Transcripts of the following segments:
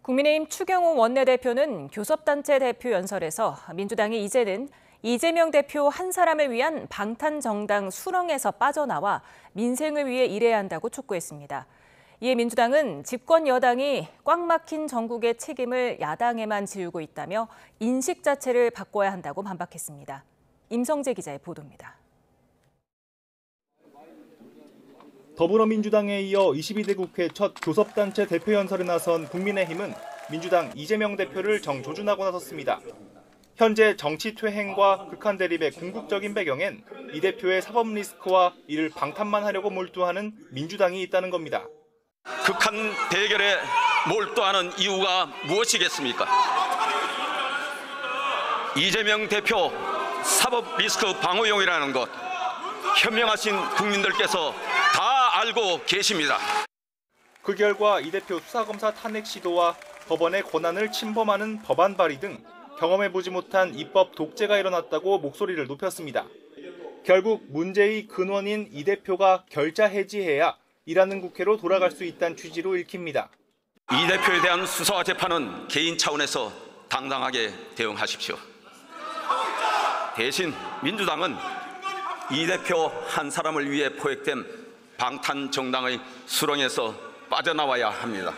국민의힘 추경호 원내대표는 교섭단체 대표 연설에서 민주당이 이제는 이재명 대표 한 사람을 위한 방탄정당 수렁에서 빠져나와 민생을 위해 일해야 한다고 촉구했습니다. 이에 민주당은 집권 여당이 꽉 막힌 전국의 책임을 야당에만 지우고 있다며 인식 자체를 바꿔야 한다고 반박했습니다. 임성재 기자의 보도입니다. 더불어민주당에 이어 22대 국회 첫 교섭단체 대표 연설에 나선 국민의힘은 민주당 이재명 대표를 정조준하고 나섰습니다. 현재 정치 퇴행과 극한 대립의 궁극적인 배경엔 이 대표의 사법 리스크와 이를 방탄만 하려고 몰두하는 민주당이 있다는 겁니다. 극한 대결에 몰두하는 이유가 무엇이겠습니까? 이재명 대표 사법 리스크 방어용이라는 것 현명하신 국민들께서 다 알고 계십니다. 그 결과 이 대표 수사검사 탄핵 시도와 법원의 권한을 침범하는 법안 발의 등 경험해보지 못한 입법 독재가 일어났다고 목소리를 높였습니다. 결국 문제의 근원인 이 대표가 결자 해지해야 일하는 국회로 돌아갈 수 있다는 취지로 읽힙니다. 이 대표에 대한 수사와 재판은 개인 차원에서 당당하게 대응하십시오. 대신 민주당은 이 대표 한 사람을 위해 포획된 방탄 정당의 수렁에서 빠져나와야 합니다.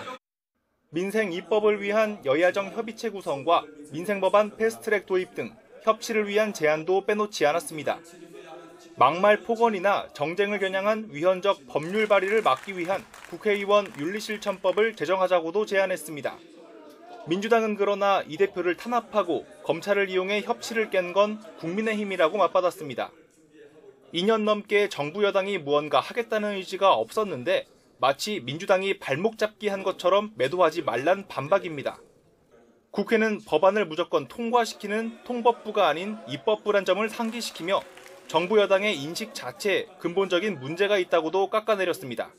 민생 입법을 위한 여야정 협의체 구성과 민생법안 패스트트랙 도입 등 협치를 위한 제안도 빼놓지 않았습니다. 막말 폭언이나 정쟁을 겨냥한 위헌적 법률 발의를 막기 위한 국회의원 윤리실천법을 제정하자고도 제안했습니다. 민주당은 그러나 이 대표를 탄압하고 검찰을 이용해 협치를 깬 건 국민의힘이라고 맞받았습니다. 2년 넘게 정부 여당이 무언가 하겠다는 의지가 없었는데 마치 민주당이 발목 잡기 한 것처럼 매도하지 말란 반박입니다. 국회는 법안을 무조건 통과시키는 통법부가 아닌 입법부란 점을 상기시키며 정부 여당의 인식 자체에 근본적인 문제가 있다고도 깎아내렸습니다.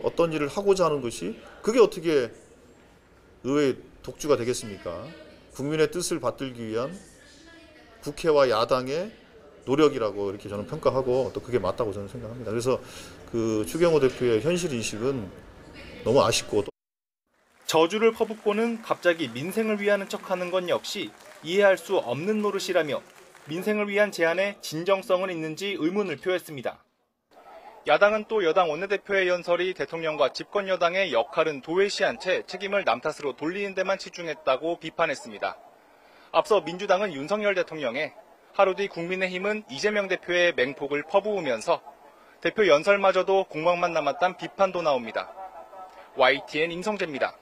어떤 일을 하고자 하는 것이 그게 어떻게 의회 독주가 되겠습니까? 국민의 뜻을 받들기 위한 국회와 야당의 노력이라고 이렇게 저는 평가하고 또 그게 맞다고 저는 생각합니다. 그래서 그 추경호 대표의 현실 인식은 너무 아쉽고 저주를 퍼붓고는 갑자기 민생을 위하는 척하는 건 역시 이해할 수 없는 노릇이라며 민생을 위한 제안에 진정성은 있는지 의문을 표했습니다. 야당은 또 여당 원내대표의 연설이 대통령과 집권 여당의 역할은 도외시한 채 책임을 남 탓으로 돌리는 데만 치중했다고 비판했습니다. 앞서 민주당은 윤석열 대통령의 하루 뒤 국민의힘은 이재명 대표의 맹폭을 퍼부으면서 대표 연설마저도 공방만 남았다는 비판도 나옵니다. YTN 임성재입니다.